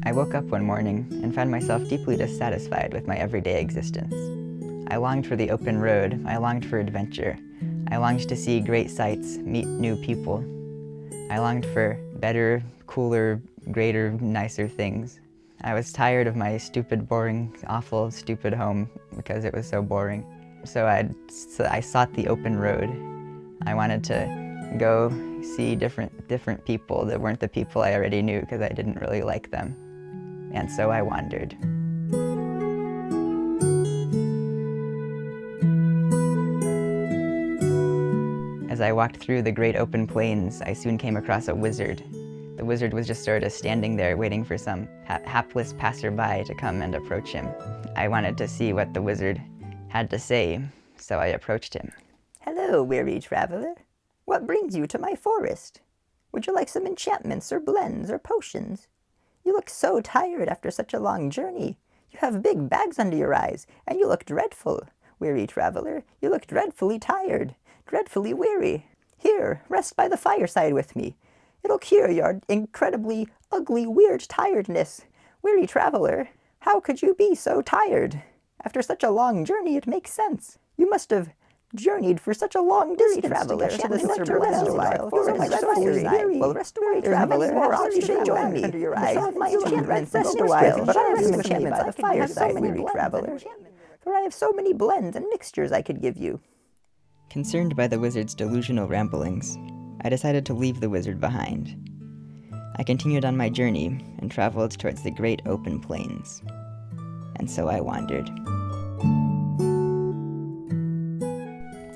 I woke up one morning and found myself deeply dissatisfied with my everyday existence. I longed for the open road, I longed for adventure. I longed to see great sights, meet new people. I longed for better, cooler, greater, nicer things. I was tired of my stupid, boring, awful, stupid home because it was so boring. So I sought the open road. I wanted to go see different people that weren't the people I already knew because I didn't really like them. And so I wandered. As I walked through the great open plains, I soon came across a wizard. The wizard was just sort of standing there waiting for some hapless passerby to come and approach him. I wanted to see what the wizard had to say, so I approached him. "Hello, weary traveler. What brings you to my forest? Would you like some enchantments or blends or potions? You look so tired after such a long journey. You have big bags under your eyes, and you look dreadful. Weary traveler, you look dreadfully tired, dreadfully weary. Here, rest by the fireside with me. It'll cure your incredibly ugly, weird tiredness. Weary traveler, how could you be so tired? After such a long journey, it makes sense. You must have journeyed for such a long distance traveler to the center of the while. You're dreadfully weary. Well, rest away, traveler. You should join me. Under your eyes. Some of my enchantments rest a while, but I have some enchantments by the fireside, weary traveler. For I have so many blends and mixtures I could give you. Concerned by the wizard's delusional ramblings, I decided to leave the wizard behind. I continued on my journey and traveled towards the great open plains. And so I wandered.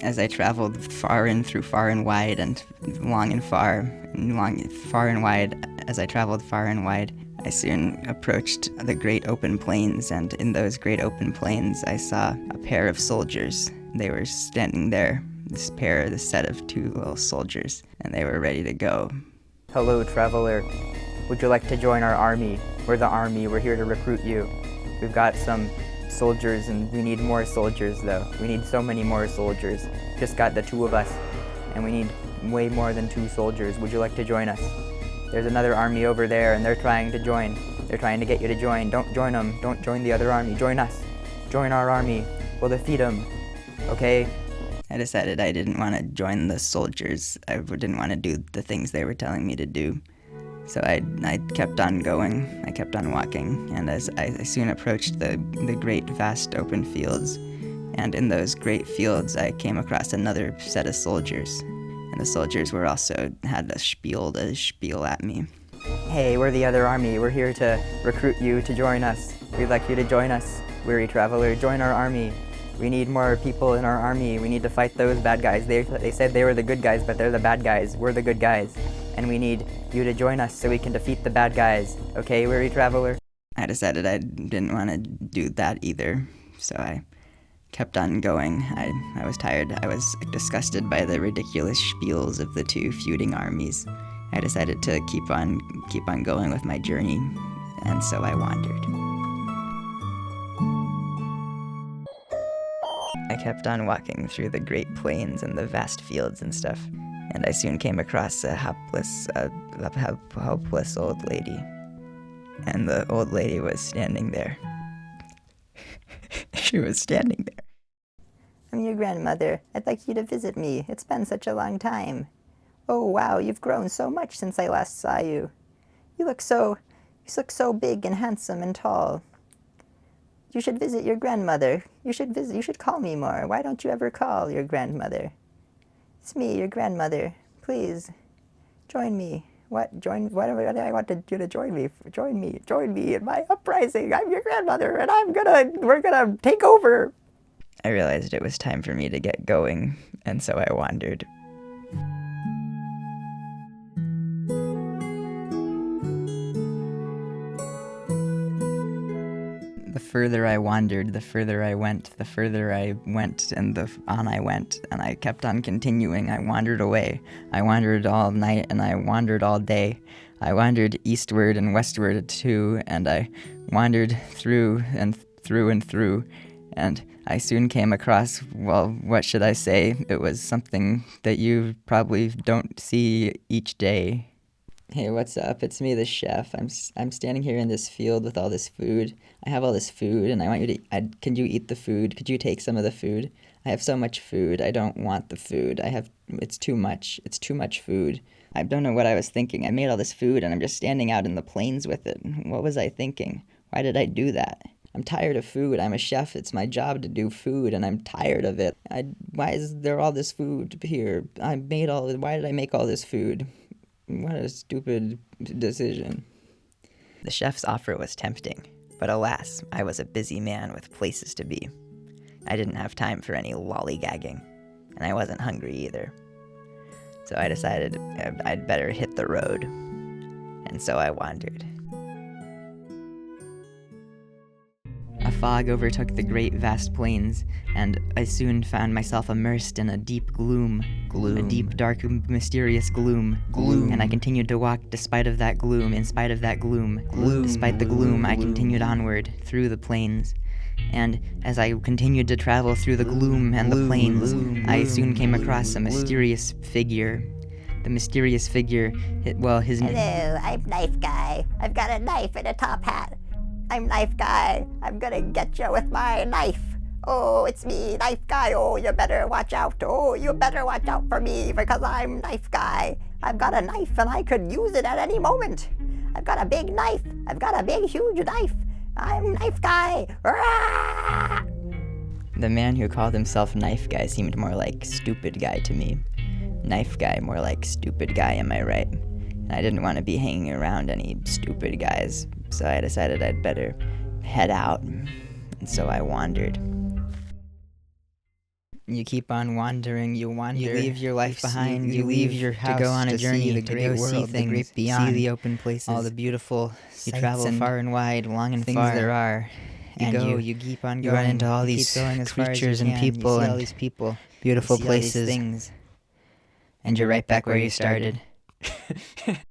As I traveled far and through far and wide and long and far and wide, as I traveled far and wide, I soon approached the great open plains, and in those great open plains I saw a pair of soldiers. They were standing there, this set of two little soldiers, and they were ready to go. Hello, traveler. Would you like to join our army? We're the army. We're here to recruit you. We've got some soldiers, and we need more soldiers, though. We need so many more soldiers. Just got the two of us, and we need way more than 2 soldiers. Would you like to join us? There's another army over there, and they're trying to join. They're trying to get you to join. Don't join them. Don't join the other army. Join us. Join our army. We'll defeat them. Okay? I decided I didn't want to join the soldiers. I didn't want to do the things they were telling me to do. So I kept on going, I kept on walking, and as I soon approached the great vast open fields, and in those great fields I came across another set of soldiers, and the soldiers were also had a spiel at me. Hey, we're the other army. We're here to recruit you to join us. We'd like you to join us, weary traveler. Join our army. We need more people in our army. We need to fight those bad guys. They said they were the good guys, but they're the bad guys. We're the good guys. And we need you to join us so we can defeat the bad guys. Okay, weary traveler? I decided I didn't want to do that either, so I kept on going. I was tired. I was disgusted by the ridiculous spiels of the two feuding armies. I decided to keep on going with my journey, and so I wandered. I kept on walking through the great plains and the vast fields and stuff, and I soon came across a helpless old lady. And the old lady was standing there. She was standing there. I'm your grandmother. I'd like you to visit me. It's been such a long time. Oh, wow, you've grown so much since I last saw you. You look so big and handsome and tall. You should visit your grandmother. You should call me more. Why don't you ever call your grandmother? It's me, your grandmother. Please, join me. What do I want you to join me? Join me in my uprising. I'm your grandmother, and we're gonna take over. I realized it was time for me to get going, and so I wandered. The further I wandered, the further I went, and on I went, and I kept on continuing. I wandered away. I wandered all night, and I wandered all day. I wandered eastward and westward too, and I wandered through and through and through, and I soon came across, well, what should I say? It was something that you probably don't see each day. Hey, what's up? It's me, the chef. I'm standing here in this field with all this food. I have all this food, and I want you to. Can you eat the food? Could you take some of the food? I have so much food. I don't want the food. It's too much. It's too much food. I don't know what I was thinking. I made all this food, and I'm just standing out in the plains with it. What was I thinking? Why did I do that? I'm tired of food. I'm a chef. It's my job to do food, and I'm tired of it. Why is there all this food here? Why did I make all this food? What a stupid decision. The chef's offer was tempting, but alas, I was a busy man with places to be. I didn't have time for any lollygagging, and I wasn't hungry either. So I decided I'd better hit the road, and so I wandered. A fog overtook the great vast plains, and I soon found myself immersed in a deep gloom. A deep, dark, mysterious gloom. And I continued to walk despite of that gloom, in spite of that gloom. Despite the gloom, I continued onward through the plains. And as I continued to travel through the gloom and the plains, I soon came across a mysterious figure. The mysterious figure, his name... Hello, I'm Knife Guy. I've got a knife and a top hat. I'm Knife Guy. I'm gonna get you with my knife. Oh, it's me, Knife Guy. Oh, you better watch out. Oh, you better watch out for me because I'm Knife Guy. I've got a knife and I could use it at any moment. I've got a big knife. I've got a big, huge knife. I'm Knife Guy. Rah! The man who called himself Knife Guy seemed more like Stupid Guy to me. Knife Guy more like Stupid Guy, am I right? And I didn't want to be hanging around any stupid guys, so I decided I'd better head out, and so I wandered. You keep on wandering, you wander. You leave your life behind, you leave your house to go on a journey, to go see things, the great beyond, see the open places, all the beautiful sights. You travel far and wide, long and far. There are. You keep on going. You run into all these creatures and people, and all these people, beautiful places, things, and you're right back where you started.